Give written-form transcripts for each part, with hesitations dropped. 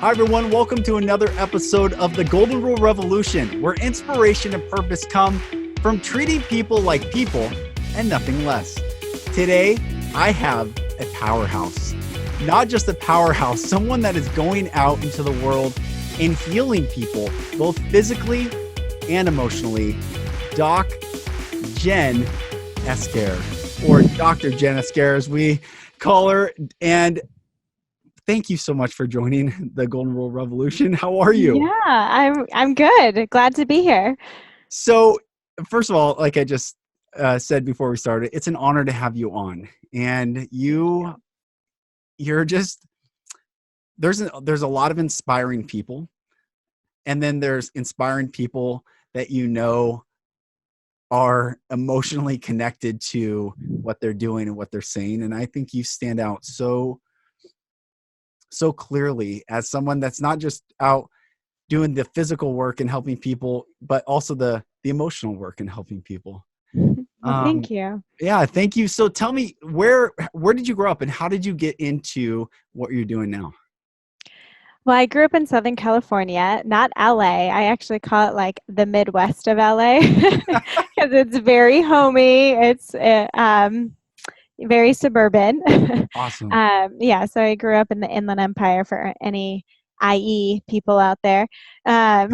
Hi, everyone. Welcome to another episode of the Golden Rule Revolution, where inspiration and purpose come from treating people like people and nothing less. Today, I have a powerhouse. Not just a powerhouse, someone that is going out into the world and healing people, both physically and emotionally. Doc Jen Esquer, or Dr. Jen Esquer, as we call her. And thank you so much for joining the Golden Rule Revolution. How are you? Yeah, I'm good. Glad to be here. So, first of all, like I just said before we started, it's an honor to have you on. And you're just there's a lot of inspiring people, and then there's inspiring people that are emotionally connected to what they're doing and what they're saying. And I think you stand out so clearly as someone that's not just out doing the physical work and helping people, but also the emotional work and helping people. Well, thank you. Yeah, thank you. So tell me, where did you grow up and how did you get into what you're doing now? Well, I grew up in Southern California, not LA. I actually call it like the Midwest of LA because it's very homey. It's very suburban. Awesome. Yeah, so I grew up in the Inland Empire for any IE people out there. Um,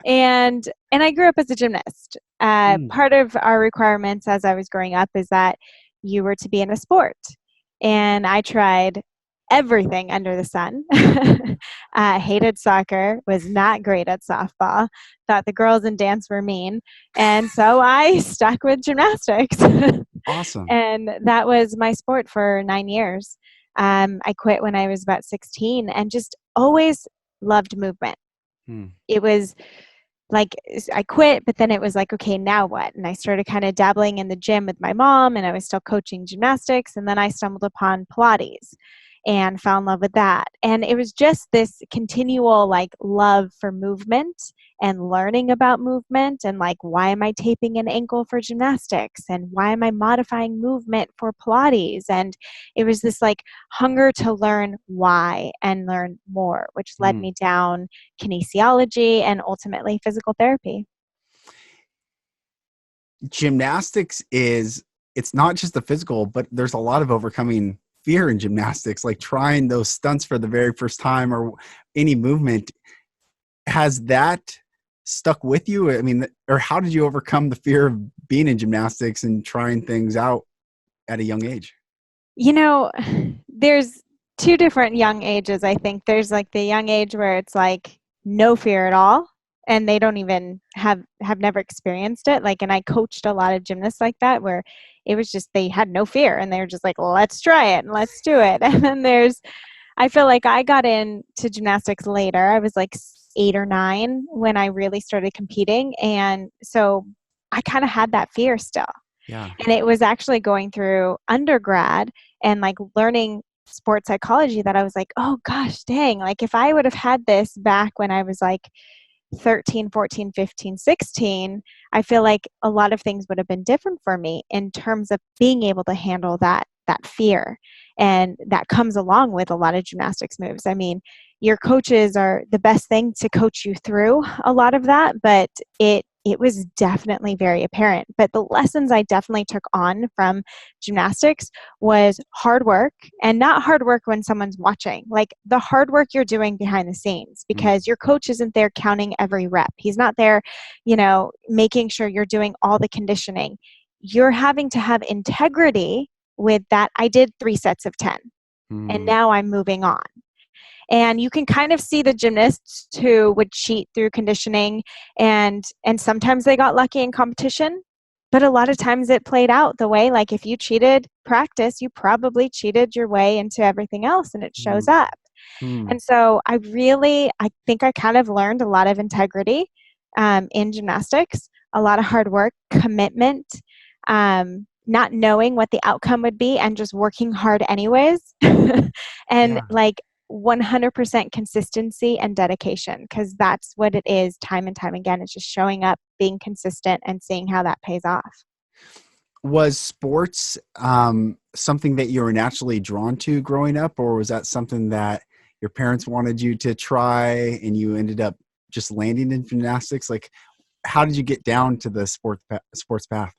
and I grew up as a gymnast. Mm, Part of our requirements as I was growing up is that you were to be in a sport. And I tried everything under the sun. Hated soccer, was not great at softball, thought the girls in dance were mean. And so I stuck with gymnastics. awesome. And that was my sport for 9 years. I quit when I was about 16 and just always loved movement. Hmm. It was like I quit, but then it was like, okay, now what? And I started kind of dabbling in the gym with my mom, and I was still coaching gymnastics. And then I stumbled upon Pilates and fell in love with that. And it was just this continual like love for movement and learning about movement and like, why am I taping an ankle for gymnastics? And why am I modifying movement for Pilates? And it was this like hunger to learn why and learn more, which led Hmm. me down kinesiology and ultimately physical therapy. Gymnastics it's not just the physical, but there's a lot of overcoming fear in gymnastics, like trying those stunts for the very first time or any movement. Has that stuck with you? I mean, or how did you overcome the fear of being in gymnastics and trying things out at a young age? You know, there's two different young ages, I think. There's like the young age where it's like no fear at all, and they don't even have never experienced it. Like, and I coached a lot of gymnasts like that where it was just they had no fear and they were just like, well, let's try it and let's do it. And then I feel like I got into gymnastics later. I was like 8 or 9 when I really started competing. And so I kind of had that fear still. Yeah. And it was actually going through undergrad and like learning sports psychology that I was like, oh gosh, dang, like if I would have had this back when I was like 13, 14, 15, 16, I feel like a lot of things would have been different for me in terms of being able to handle that fear. And that comes along with a lot of gymnastics moves. I mean, your coaches are the best thing to coach you through a lot of that, but it was definitely very apparent. But the lessons I definitely took on from gymnastics was hard work, and not hard work when someone's watching, like the hard work you're doing behind the scenes, Mm, because your coach isn't there counting every rep. He's not there, making sure you're doing all the conditioning. You're having to have integrity with that. I did 3 sets of 10 and mm, now I'm moving on. And you can kind of see the gymnasts who would cheat through conditioning, and sometimes they got lucky in competition, but a lot of times it played out the way, like if you cheated practice, you probably cheated your way into everything else and it shows mm, up. mm. And so I think I kind of learned a lot of integrity in gymnastics, a lot of hard work, commitment, not knowing what the outcome would be and just working hard anyways. And Yeah. like 100% consistency and dedication, because that's what it is time and time again. It's just showing up, being consistent, and seeing how that pays off. Was sports something that you were naturally drawn to growing up, or was that something that your parents wanted you to try and you ended up just landing in gymnastics? Like, how did you get down to the sports path?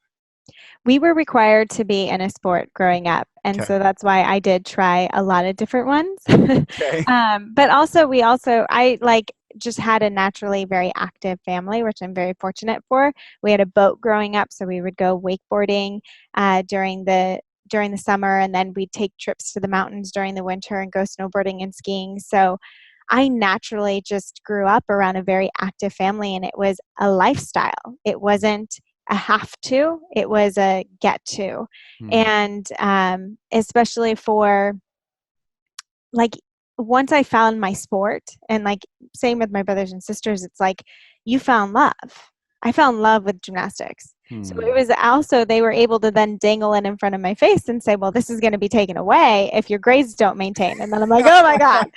We were required to be in a sport growing up, and Okay. so that's why I did try a lot of different ones. Okay. But also, I like just had a naturally very active family, which I'm very fortunate for. We had a boat growing up, so we would go wakeboarding during the summer, and then we'd take trips to the mountains during the winter and go snowboarding and skiing. So I naturally just grew up around a very active family, and it was a lifestyle. It wasn't a have to, it was a get to. Hmm. And especially for like once I found my sport, and like same with my brothers and sisters, it's like you found love. I found love with gymnastics. So it Hmm. was also, they were able to then dangle it in front of my face and say, well, this is going to be taken away if your grades don't maintain. And then I'm like, oh my God.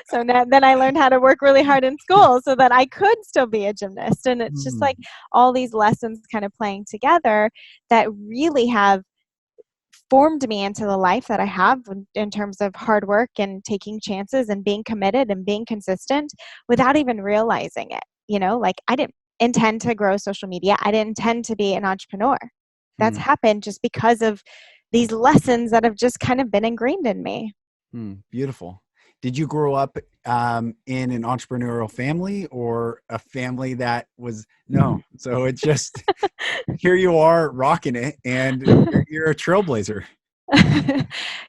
So now, then I learned how to work really hard in school so that I could still be a gymnast. And it's just Hmm. like all these lessons kind of playing together that really have formed me into the life that I have in terms of hard work and taking chances and being committed and being consistent without even realizing it. Like I didn't intend to grow social media. I didn't intend to be an entrepreneur. That's Hmm. happened just because of these lessons that have just kind of been ingrained in me. Hmm. Beautiful. Did you grow up in an entrepreneurial family or a family that was no? So it's just here you are rocking it, and you're a trailblazer.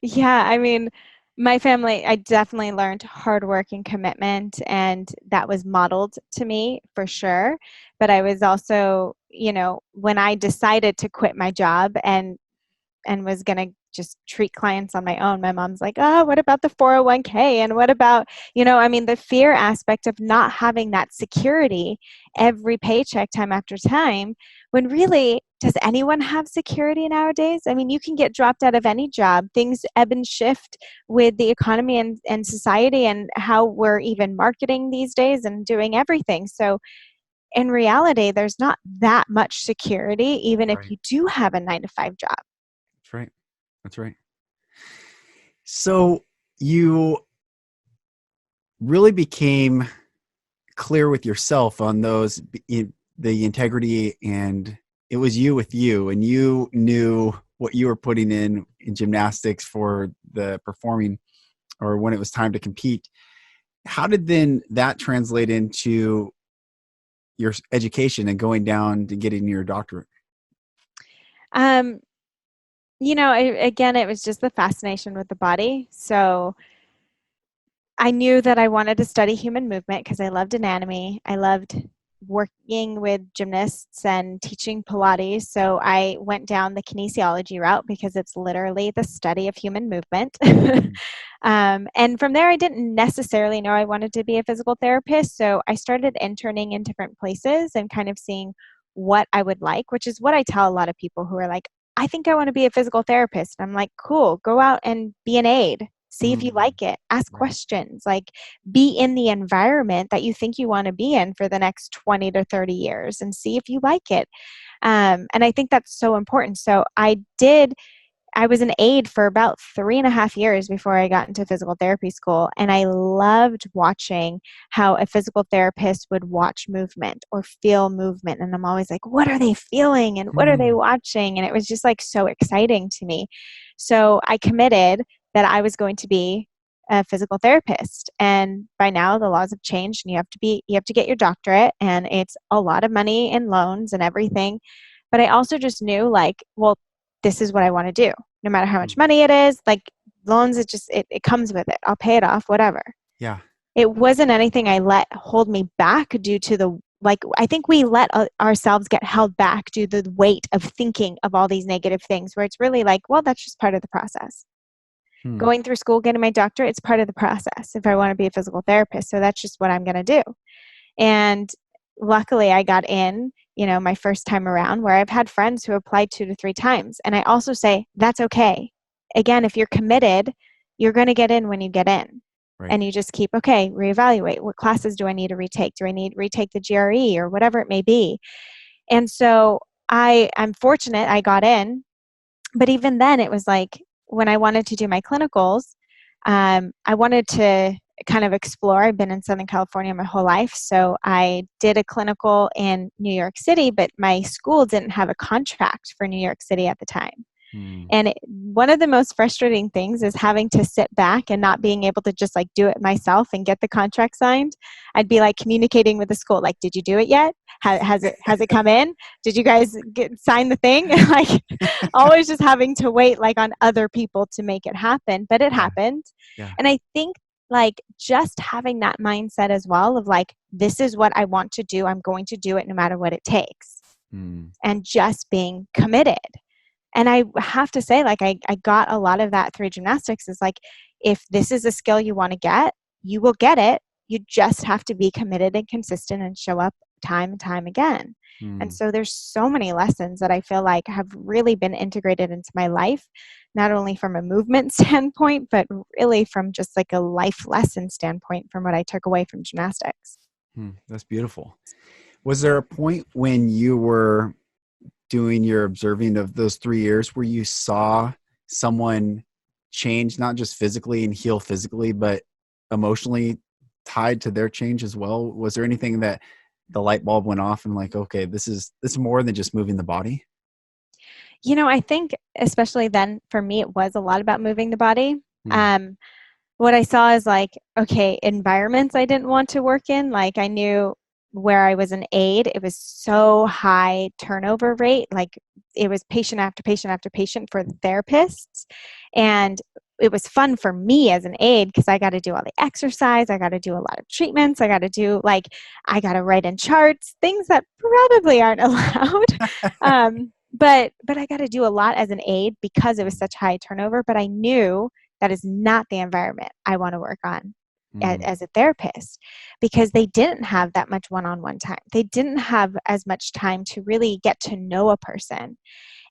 Yeah, I mean, my family, I definitely learned hard work and commitment, and that was modeled to me for sure. But I was also, when I decided to quit my job and was going to just treat clients on my own, my mom's like, oh, what about the 401k? And what about, I mean, the fear aspect of not having that security every paycheck time after time, when really, does anyone have security nowadays? I mean, you can get dropped out of any job. Things ebb and shift with the economy and society and how we're even marketing these days and doing everything. So in reality, there's not that much security, even if Right. you do have a 9 to 5 job. That's right. That's right. So you really became clear with yourself on the integrity, and it was you with you, and you knew what you were putting in gymnastics for the performing or when it was time to compete. How did then that translate into your education and going down to getting your doctorate? Um, again, it was just the fascination with the body. So I knew that I wanted to study human movement because I loved anatomy. I loved working with gymnasts and teaching Pilates. So I went down the kinesiology route because it's literally the study of human movement. Mm. And from there, I didn't necessarily know I wanted to be a physical therapist. So I started interning in different places and kind of seeing what I would like, which is what I tell a lot of people who are like, I think I want to be a physical therapist. And I'm like, cool, go out and be an aide. See if you Mm. like it. Ask Right. questions. Like, be in the environment that you think you want to be in for the next 20 to 30 years and see if you like it. And I think that's so important. So I was an aide for about 3.5 years before I got into physical therapy school. And I loved watching how a physical therapist would watch movement or feel movement. And I'm always like, what are they feeling? And what are they Mm. watching? And it was just like so exciting to me. So I committed that I was going to be a physical therapist. And by now the laws have changed and you have to get your doctorate, and it's a lot of money and loans and everything. But I also just knew like, well, this is what I want to do. No matter how much Mm. money it is, like loans, it comes with it. I'll pay it off, whatever. Yeah. It wasn't anything I let hold me back due to I think we let ourselves get held back due to the weight of thinking of all these negative things, where it's really like, well, that's just part of the process. Hmm. Going through school, getting my doctorate, it's part of the process if I want to be a physical therapist. So that's just what I'm going to do. And luckily I got in, my first time around, where I've had friends who applied 2 to 3 times. And I also say, that's okay. Again, if you're committed, you're going to get in when you get in. Right. And you just keep, okay, reevaluate. What classes do I need to retake? Do I need to retake the GRE or whatever it may be? And so I'm fortunate I got in. But even then, it was like when I wanted to do my clinicals, I wanted to kind of explore. I've been in Southern California my whole life. So I did a clinical in New York City, but my school didn't have a contract for New York City at the time. Mm. And one of the most frustrating things is having to sit back and not being able to just like do it myself and get the contract signed. I'd be like communicating with the school, like, did you do it yet? Has it come in? Did you guys sign the thing? Like always just having to wait like on other people to make it happen. But it happened. Yeah. And I think like just having that mindset as well of like, this is what I want to do. I'm going to do it no matter what it takes. Mm. And just being committed. And I have to say, like, I got a lot of that through gymnastics is like, if this is a skill you want to get, you will get it. You just have to be committed and consistent and show up time and time again. And Mm. so there's so many lessons that I feel like have really been integrated into my life, not only from a movement standpoint, but really from just like a life lesson standpoint from what I took away from gymnastics. That's beautiful. Was there a point when you were doing your observing of those 3 years where you saw someone change, not just physically and heal physically, but emotionally tied to their change as well? Was there anything that the light bulb went off and like, okay, this is more than just moving the body? You know, I think especially then for me, it was a lot about moving the body. Mm. What I saw is like, okay, environments I didn't want to work in. Like I knew where I was an aide, it was so high turnover rate. Like it was patient after patient after patient for the therapists. And it was fun for me as an aide because I got to do all the exercise. I got to do a lot of treatments. I got to write in charts, things that probably aren't allowed. But I got to do a lot as an aide because it was such high turnover. But I knew that is not the environment I want to work on as a therapist because they didn't have that much one-on-one time. They didn't have as much time to really get to know a person.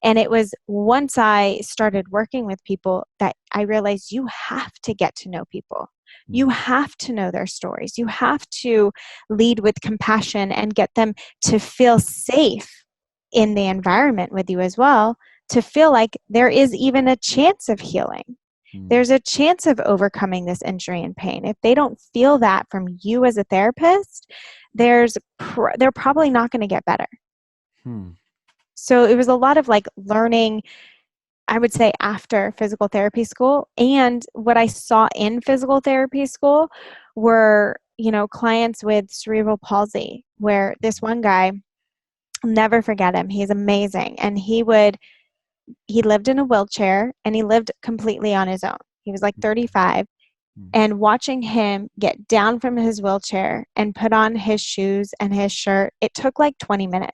And it was once I started working with people that I realized you have to get to know people. You have to know their stories. You have to lead with compassion and get them to feel safe in the environment with you as well, to feel like there is even a chance of healing. There's a chance of overcoming this injury and pain. If they don't feel that from you as a therapist, they're probably not going to get better. So it was a lot of like learning, I would say, after physical therapy school. And what I saw in physical therapy school were, clients with cerebral palsy, where this one guy, I'll never forget him. He's amazing. And he lived in a wheelchair and he lived completely on his own. He was like 35. And watching him get down from his wheelchair and put on his shoes and his shirt, it took like 20 minutes.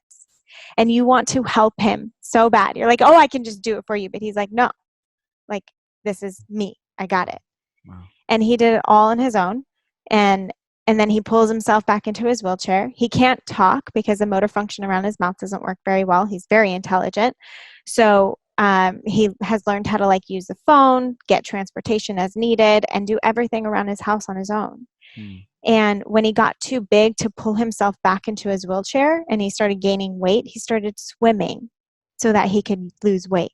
And you want to help him so bad. You're like, oh, I can just do it for you. But he's like, no, like, this is me. I got it. Wow. And he did it all on his own. And then he pulls himself back into his wheelchair. He can't talk because the motor function around his mouth doesn't work very well. He's very intelligent. So he has learned how to like use the phone, get transportation as needed, and do everything around his house on his own. And when he got too big to pull himself back into his wheelchair and he started gaining weight, he started swimming so that he could lose weight.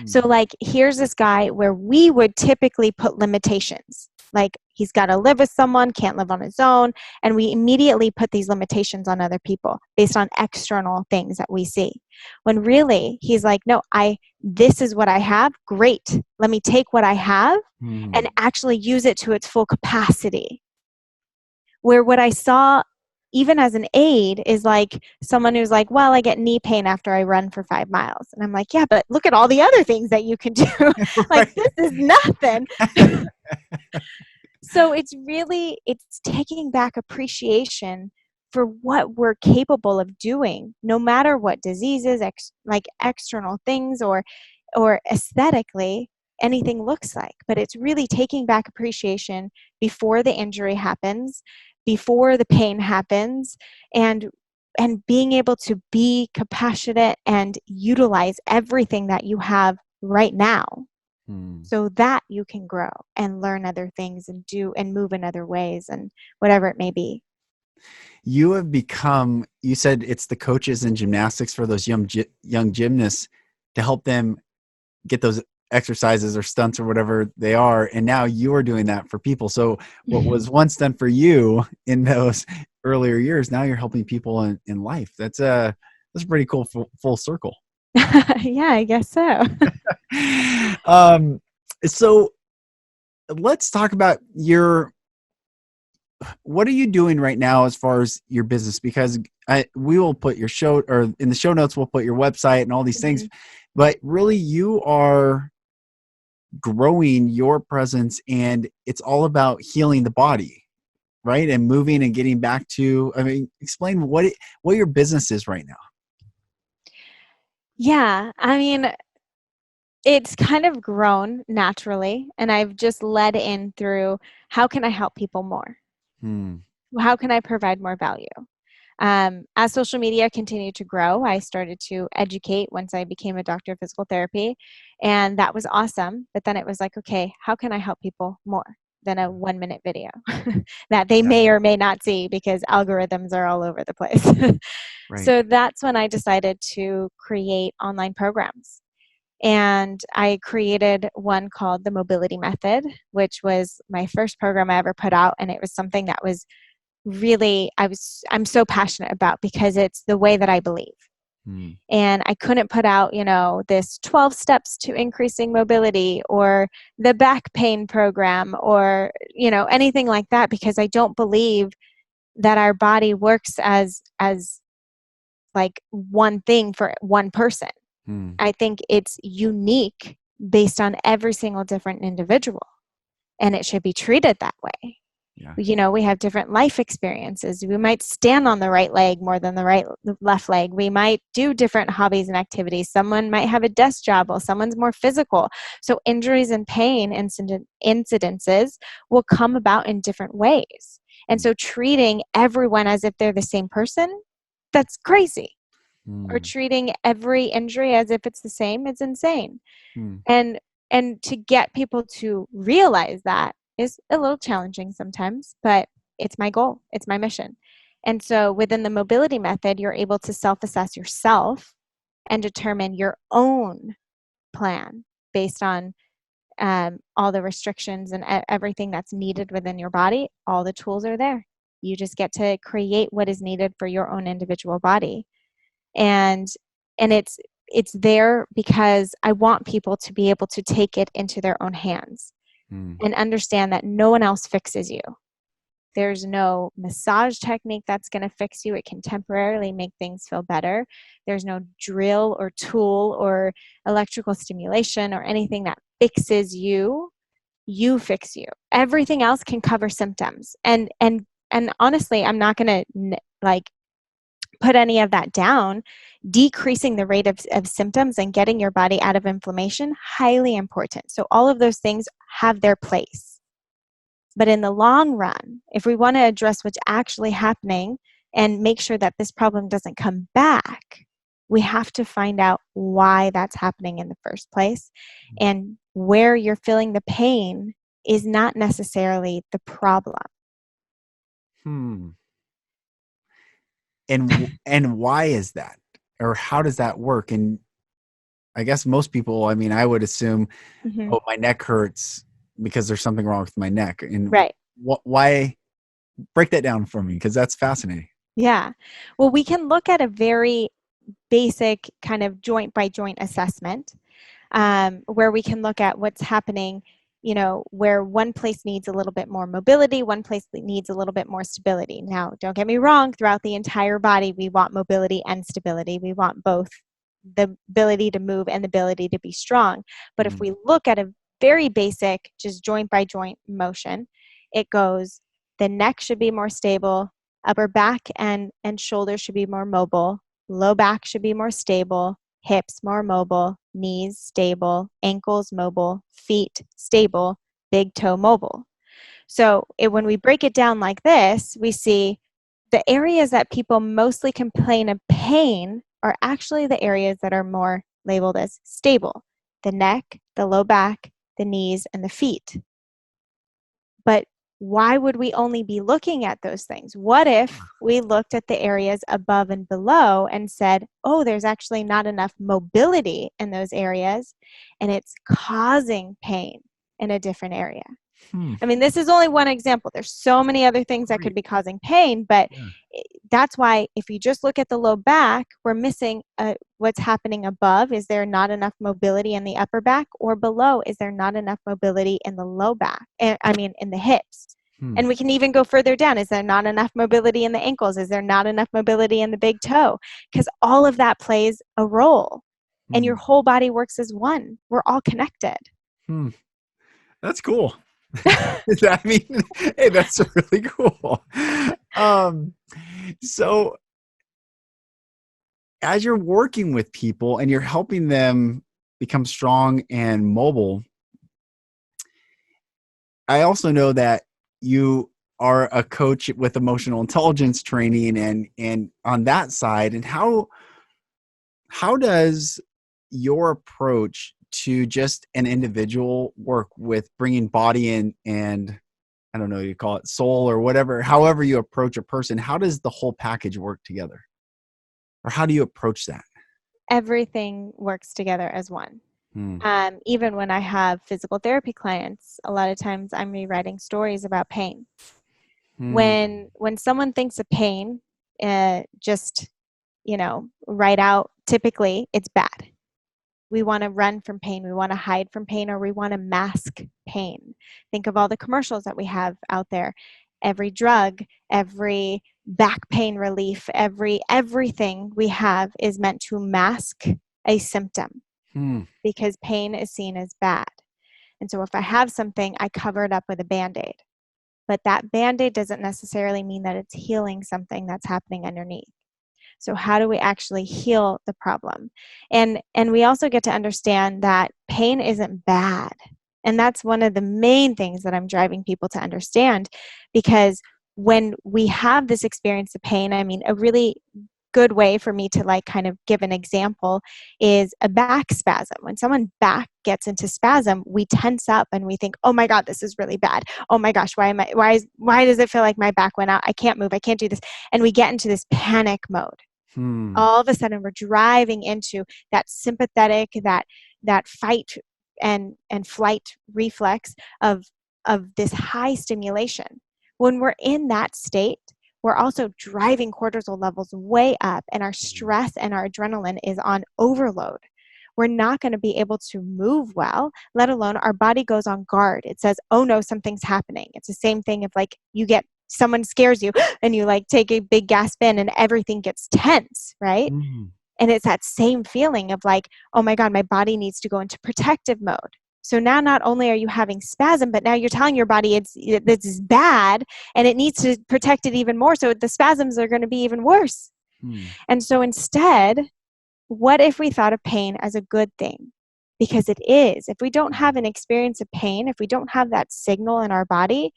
So like, here's this guy where we would typically put limitations. Like he's got to live with someone, can't live on his own. And we immediately put these limitations on other people based on external things that we see. When really he's like, no, this is what I have. Great. Let me take what I have and actually use it to its full capacity. Where what I saw even as an aide is like someone who's like, well, I get knee pain after I run for 5 miles. And I'm like, yeah, but look at all the other things that you can do. Like, this is nothing. So it's taking back appreciation for what we're capable of doing, no matter what diseases, like external things or aesthetically anything looks like. But it's really taking back appreciation before the injury happens, before the pain happens, and being able to be compassionate and utilize everything that you have right now so that you can grow and learn other things and do and move in other ways and whatever it may be. You have become, you said it's the coaches in gymnastics for those young gymnasts to help them get those exercises or stunts or whatever they are, and now you're doing that for people. So what Mhm. was once done for you in those earlier years, now you're helping people in life. That's a pretty cool full circle. Yeah, I guess so. um, so let's talk about what are you doing right now as far as your business? Because we will put your show, or in the show notes, we'll put your website and all these things, Mhm. but really you are growing your presence, and it's all about healing the body, right? And moving and getting back to, I mean, explain what your business is right now. Yeah, I mean, it's kind of grown naturally, and I've just led in through how can I help people more? Hmm. How can I provide more value? As social media continued to grow, I started to educate once I became a doctor of physical therapy, and that was awesome. But then it was like, okay, how can I help people more than a 1 minute video that they Yeah. may or may not see because algorithms are all over the place? Right. So that's when I decided to create online programs. And I created one called the Mobility Method, which was my first program I ever put out. And it was something that was really I'm so passionate about because it's the way that I believe. Hmm. And I couldn't put out, this 12 steps to increasing mobility or the back pain program or, anything like that because I don't believe that our body works as like one thing for one person. Hmm. I think it's unique based on every single different individual, and it should be treated that way. Yeah. We have different life experiences. We might stand on the right leg more than the left leg. We might do different hobbies and activities. Someone might have a desk job while someone's more physical. So injuries and pain incidences will come about in different ways. And Hmm. so treating everyone as if they're the same person, that's crazy. Or Hmm. treating every injury as if it's the same, it's insane. Hmm. And and to get people to realize that is a little challenging sometimes, but it's my goal, it's my mission. And so within the mobility method, you're able to self-assess yourself and determine your own plan based on all the restrictions and everything that's needed within your body. All the tools are there. You just get to create what is needed for your own individual body. And it's there because I want people to be able to take it into their own hands Hmm. and understand that no one else fixes you. There's no massage technique that's going to fix you. It can temporarily make things feel better. There's no drill or tool or electrical stimulation or anything that fixes you. You fix you. Everything else can cover symptoms. And honestly, I'm not going to like put any of that down. Decreasing the rate of symptoms and getting your body out of inflammation, highly important. So all of those things have their place. But in the long run, if we want to address what's actually happening and make sure that this problem doesn't come back, we have to find out why that's happening in the first place. And where you're feeling the pain is not necessarily the problem. Hmm. And why is that, or how does that work? And I guess most people, I mean, I would assume, Mhm. oh, my neck hurts because there's something wrong with my neck. And Right. why? Break that down for me, because that's fascinating. Yeah. Well, we can look at a very basic kind of joint by joint assessment where we can look at what's happening, where one place needs a little bit more mobility, one place needs a little bit more stability. Now, don't get me wrong, throughout the entire body, we want mobility and stability. We want both the ability to move and the ability to be strong. But if Mm. we look at a very basic, just joint by joint motion, it goes the neck should be more stable, upper back and shoulders should be more mobile, low back should be more stable, hips more mobile, knees stable, ankles mobile, feet stable, big toe mobile. So when we break it down like this, we see the areas that people mostly complain of pain are actually the areas that are more labeled as stable: the neck, the low back, the knees, and the feet. But why would we only be looking at those things? What if we looked at the areas above and below and said, oh, there's actually not enough mobility in those areas, and it's causing pain in a different area? Hmm. I mean, this is only one example. There's so many other things that could be causing pain, but Yeah. that's why if you just look at the low back, we're missing what's happening above. Is there not enough mobility in the upper back? Or below, is there not enough mobility in the low back? In the hips. Hmm. And we can even go further down. Is there not enough mobility in the ankles? Is there not enough mobility in the big toe? Because all of that plays a role. And your whole body works as one. We're all connected. Hmm. That's cool. I mean, hey, that's really cool. So as you're working with people and you're helping them become strong and mobile, I also know that you are a coach with emotional intelligence training and on that side. And how does your approach to just an individual work with bringing body in and I don't know, you call it soul or whatever, however you approach a person, how does the whole package work together? Or how do you approach that? Everything works together as one. Hmm. Even when I have physical therapy clients, a lot of times I'm rewriting stories about pain. When someone thinks of pain, just, right out, typically it's bad. We want to run from pain, we want to hide from pain, or we want to mask pain. Think of all the commercials that we have out there. Every drug, every back pain relief, everything we have is meant to mask a symptom because pain is seen as bad. And so if I have something, I cover it up with a Band-Aid. But that Band-Aid doesn't necessarily mean that it's healing something that's happening underneath. So how do we actually heal the problem? And we also get to understand that pain isn't bad. And that's one of the main things that I'm driving people to understand, because when we have this experience of pain, I mean, a really good way for me to kind of give an example is a back spasm. When someone's back gets into spasm, we tense up and we think, oh my God, this is really bad. Oh my gosh, why does it feel like my back went out? I can't move, I can't do this. And we get into this panic mode. All of a sudden we're driving into that sympathetic, that fight and flight reflex of this high stimulation. When we're in that state, we're also driving cortisol levels way up, and our stress and our adrenaline is on overload. We're not going to be able to move well, let alone our body goes on guard. It says, oh no, something's happening. It's the same thing if someone scares you and you take a big gasp in and everything gets tense, right? And it's that same feeling of oh my God, my body needs to go into protective mode. So now not only are you having spasm, but now you're telling your body this is bad and it needs to protect it even more. So the spasms are going to be even worse. And so instead, what if we thought of pain as a good thing? Because it is. If we don't have an experience of pain, if we don't have that signal in our body,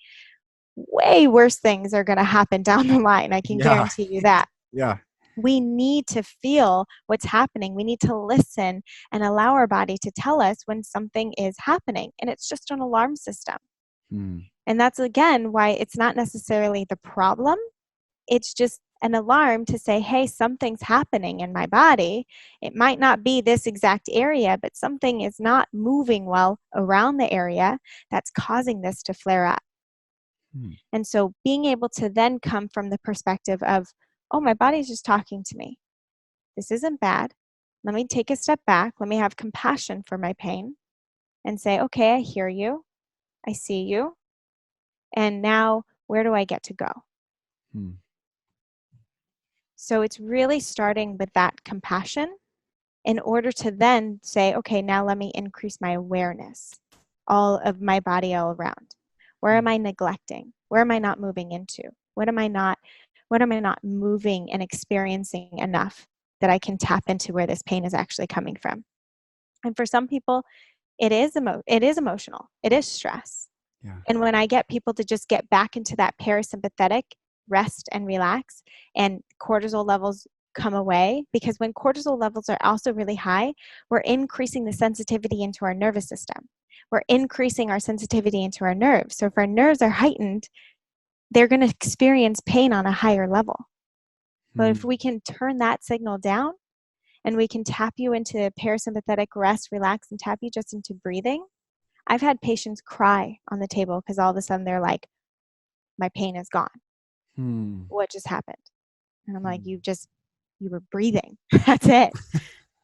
way worse things are going to happen down the line. I can guarantee you that. Yeah. We need to feel what's happening. We need to listen and allow our body to tell us when something is happening. And it's just an alarm system. And that's, again, why it's not necessarily the problem. It's just an alarm to say, hey, something's happening in my body. It might not be this exact area, but something is not moving well around the area that's causing this to flare up. And so being able to then come from the perspective of, oh, my body's just talking to me. This isn't bad. Let me take a step back. Let me have compassion for my pain and say, okay, I hear you. I see you. And now where do I get to go? So it's really starting with that compassion in order to then say, okay, now let me increase my awareness, all of my body all around. Where am I neglecting? Where am I not moving into? What am I not moving and experiencing enough that I can tap into where this pain is actually coming from? And for some people, it is emotional. It is stress. Yeah. And when I get people to just get back into that parasympathetic, rest and relax, and cortisol levels come away, because when cortisol levels are also really high, we're increasing the sensitivity into our nervous system. We're increasing our sensitivity into our nerves. So if our nerves are heightened, they're going to experience pain on a higher level. But if we can turn that signal down and we can tap you into parasympathetic rest, relax, and tap you just into breathing, I've had patients cry on the table because all of a sudden they're like, my pain is gone. What just happened? And I'm like, you were breathing. That's it.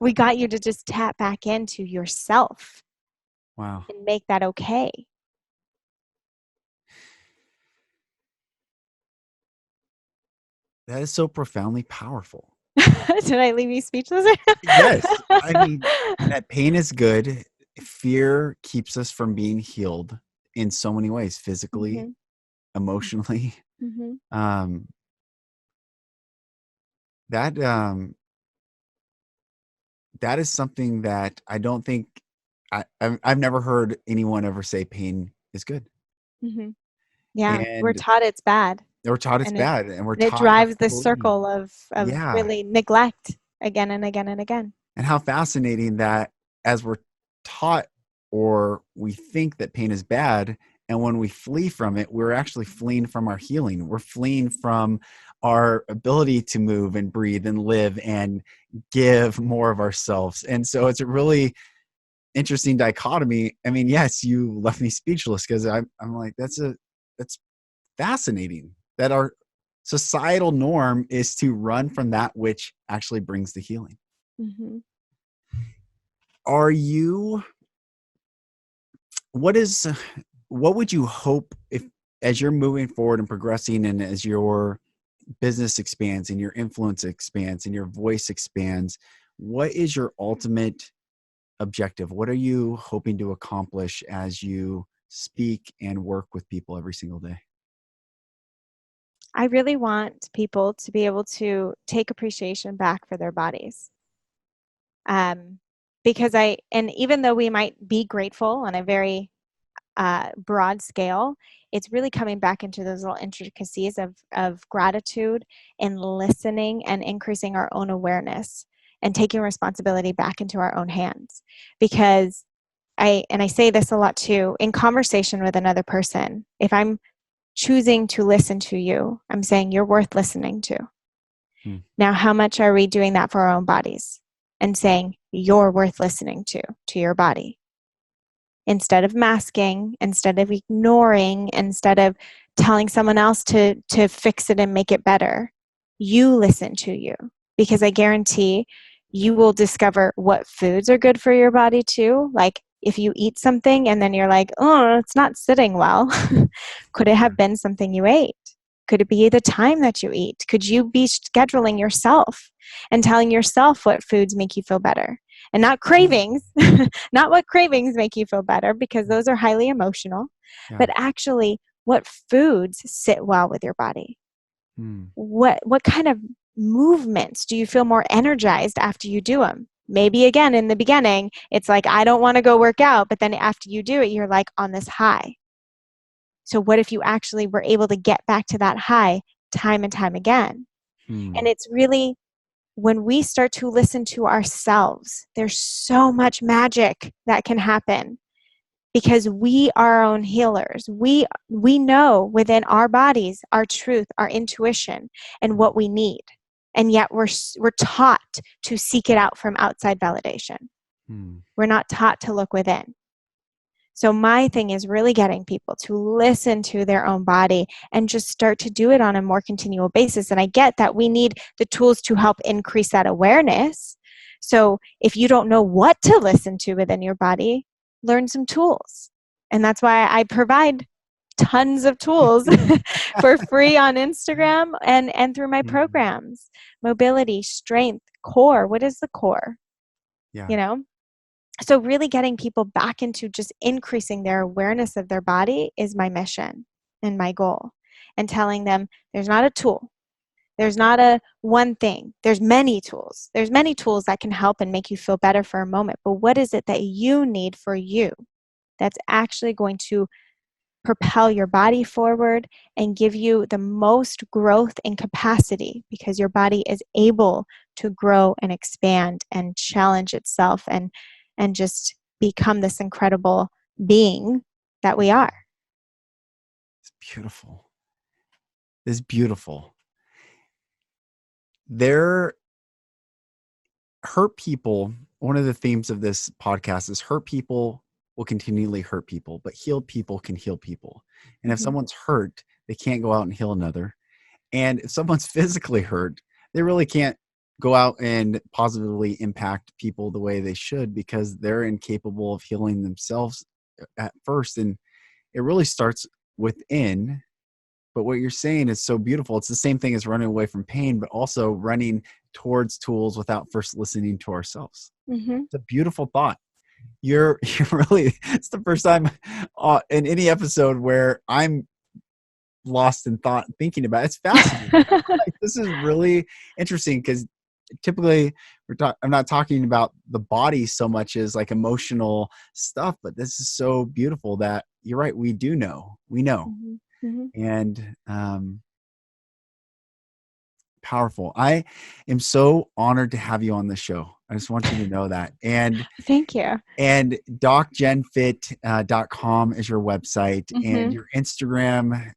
We got you to just tap back into yourself. Wow. And make that okay. That is so profoundly powerful. Did I leave you speechless? Yes. I mean, that pain is good. Fear keeps us from being healed in so many ways, physically, emotionally. That that is something that I don't think I've never heard anyone ever say pain is good. Yeah, we're And taught it's bad. we're taught it's And bad, and we're it taught not drives to the believe. circle of Yeah. really neglect again and again and again. And how fascinating that as we're taught or we think that pain is bad, and when we flee from it, we're actually fleeing from our healing. We're fleeing from our ability to move and breathe and live and give more of ourselves. And so it's a really interesting dichotomy. I mean, yes, you left me speechless because I'm like, that's fascinating that our societal norm is to run from that which actually brings the healing. Are you, what would you hope, if as you're moving forward and progressing and as your business expands and your influence expands and your voice expands, what is your ultimate objective? What are you hoping to accomplish as you speak and work with people every single day? I really want people to be able to take appreciation back for their bodies. Because and even though we might be grateful on a very broad scale, it's really coming back into those little intricacies of gratitude and listening and increasing our own awareness and taking responsibility back into our own hands. Because I say this a lot too, in conversation with another person, if I'm choosing to listen to you, I'm saying you're worth listening to. Now, how much are we doing that for our own bodies and saying you're worth listening to your body? Instead of masking, instead of ignoring, instead of telling someone else to fix it and make it better, you listen to you. Because I guarantee you will discover what foods are good for your body too. Like if you eat something and then you're like, oh, it's not sitting well. Could it have been something you ate? Could it be the time that you eat? Could you be scheduling yourself and telling yourself what foods make you feel better? And not cravings, not what cravings make you feel better, because those are highly emotional, but actually what foods sit well with your body. What kind of movements do you feel more energized after you do them? Maybe again, in the beginning, it's like, I don't want to go work out, but then after you do it, you're like on this high. So what if you actually were able to get back to that high time and time again? And it's really, when we start to listen to ourselves, there's so much magic that can happen because we are our own healers. We know within our bodies our truth, our intuition, and what we need. And yet we're taught to seek it out from outside validation. We're not taught to look within. So my thing is really getting people to listen to their own body and just start to do it on a more continual basis. And I get that we need the tools to help increase that awareness. So if you don't know what to listen to within your body, learn some tools. And that's why I provide tons of tools for free on Instagram and through my programs. Mobility, strength, core. What is the core? You know? So really getting people back into just increasing their awareness of their body is my mission and my goal. And telling them there's not a tool. There's not a one thing. There's many tools. There's many tools that can help and make you feel better for a moment. But what is it that you need for you that's actually going to propel your body forward and give you the most growth and capacity, because your body is able to grow and expand and challenge itself and just become this incredible being that we are. It's beautiful. It's beautiful. There hurt people. One of the themes of this podcast is hurt people will continually hurt people, but healed people can heal people. And if Mm-hmm. someone's hurt, they can't go out and heal another. And if someone's physically hurt, they really can't go out and positively impact people the way they should, because they're incapable of healing themselves at first. And it really starts within. But what you're saying is so beautiful. It's the same thing as running away from pain, but also running towards tools without first listening to ourselves. Mm-hmm. It's a beautiful thought. You're really, it's the first time in any episode where I'm lost in thought thinking about it. It's fascinating. Like, this is really interesting, because typically I'm not talking about the body so much as like emotional stuff, but this is so beautiful that you're right. We know. Mm-hmm. Mm-hmm. And powerful. I am so honored to have you on the show. I just want you to know that. And Thank you. And docgenfit.com is your website, Mm-hmm. and your Instagram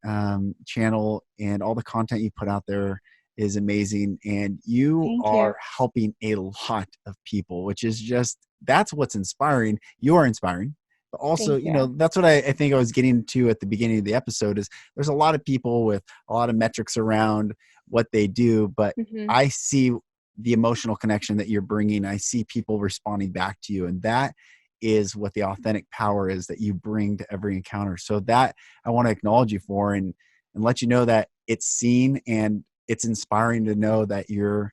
channel, and all the content you put out there is amazing. And you Thank are you. helping a lot of people, which is just, that's what's inspiring. You are inspiring. But also, Thank you. that's what I think I was getting to at the beginning of the episode, is there's a lot of people with a lot of metrics around what they do, but Mm-hmm. I see the emotional connection that you're bringing. I see people responding back to you, and that is what the authentic power is that you bring to every encounter. So that I want to acknowledge you for, and let you know that it's seen, and it's inspiring to know that you're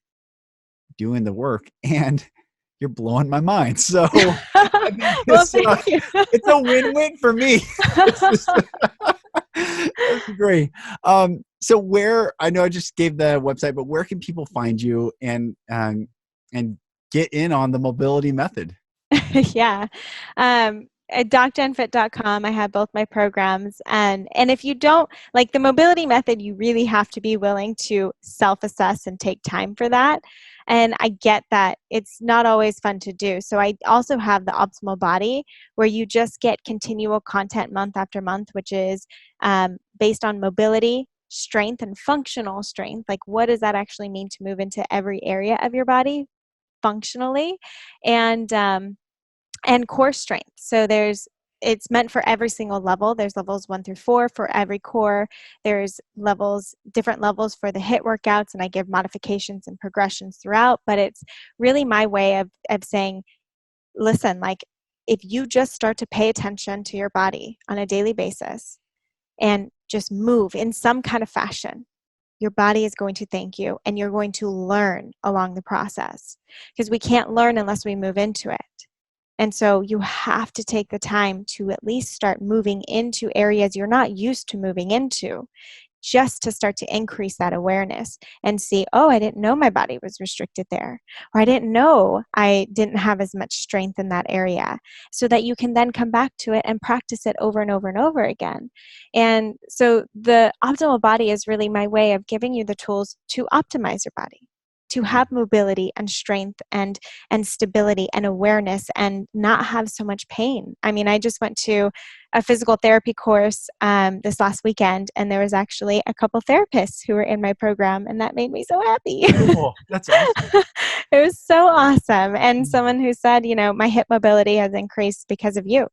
doing the work, and you're blowing my mind. So I think Well, this, thank you. it's a win-win for me. It's just, that's great. So where, I know I just gave the website, but where can people find you and get in on the mobility method? Yeah. At docgenfit.com, I have both my programs. And if you don't like the mobility method, you really have to be willing to self-assess and take time for that. And I get that it's not always fun to do. So I also have the optimal body, where you just get continual content month after month, which is based on mobility, strength, and functional strength. Like, what does that actually mean to move into every area of your body functionally? And core strength. So it's meant for every single level. There's levels 1 through 4 for every core. There's different levels for the HIIT workouts, and I give modifications and progressions throughout. But it's really my way of saying, listen, like, if you just start to pay attention to your body on a daily basis and just move in some kind of fashion, your body is going to thank you, and you're going to learn along the process, because we can't learn unless we move into it. And so you have to take the time to at least start moving into areas you're not used to moving into, just to start to increase that awareness and see, oh, I didn't know my body was restricted there, or I didn't know I didn't have as much strength in that area, so that you can then come back to it and practice it over and over and over again. And so the optimal body is really my way of giving you the tools to optimize your body, to have mobility and strength and stability and awareness, and not have so much pain. I mean, I just went to a physical therapy course this last weekend, and there was actually a couple therapists who were in my program, and that made me so happy. Cool. That's awesome. It was so awesome. And someone who said, my hip mobility has increased because of you,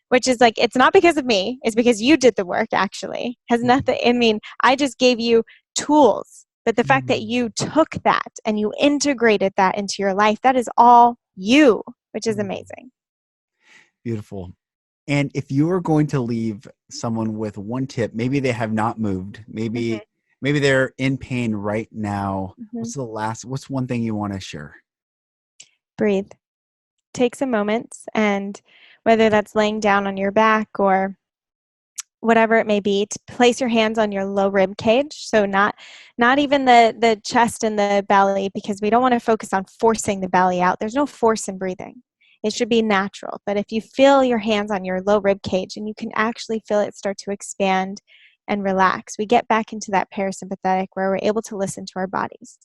which is like, it's not because of me, it's because you did the work. Actually has nothing, I mean, I just gave you tools, but the fact that you took that and you integrated that into your life, that is all you, which is amazing. Beautiful. And if you were going to leave someone with one tip, maybe they have not moved, maybe they're in pain right now. What's one thing you want to share? Breathe. Take some moments, and whether that's laying down on your back or whatever it may be, to place your hands on your low rib cage. So not even the chest and the belly, because we don't want to focus on forcing the belly out. There's no force in breathing. It should be natural. But if you feel your hands on your low rib cage, and you can actually feel it start to expand and relax, we get back into that parasympathetic, where we're able to listen to our bodies.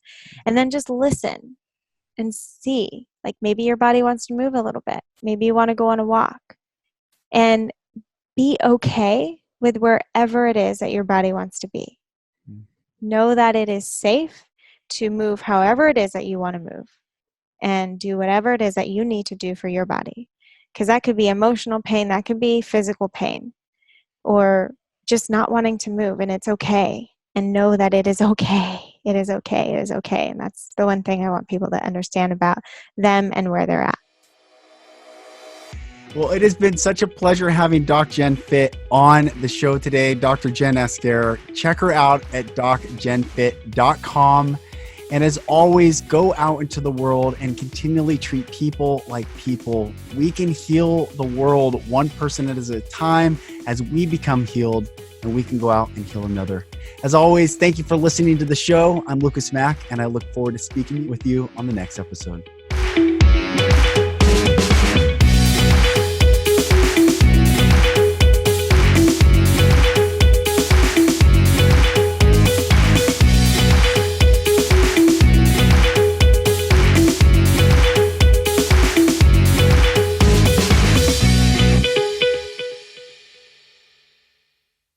And then just listen and see, like, maybe your body wants to move a little bit. Maybe you want to go on a walk. and be okay with wherever it is that your body wants to be. Know that it is safe to move however it is that you want to move and do whatever it is that you need to do for your body. Because that could be emotional pain, that could be physical pain, or just not wanting to move, and it's okay. And know that it is okay. It is okay. It is okay. And that's the one thing I want people to understand about them and where they're at. Well, it has been such a pleasure having Doc Jen Fit on the show today. Dr. Jen Esther. Check her out at docgenfit.com. And as always, go out into the world and continually treat people like people. We can heal the world one person at a time as we become healed, and we can go out and heal another. As always, thank you for listening to the show. I'm Lucas Mack, and I look forward to speaking with you on the next episode.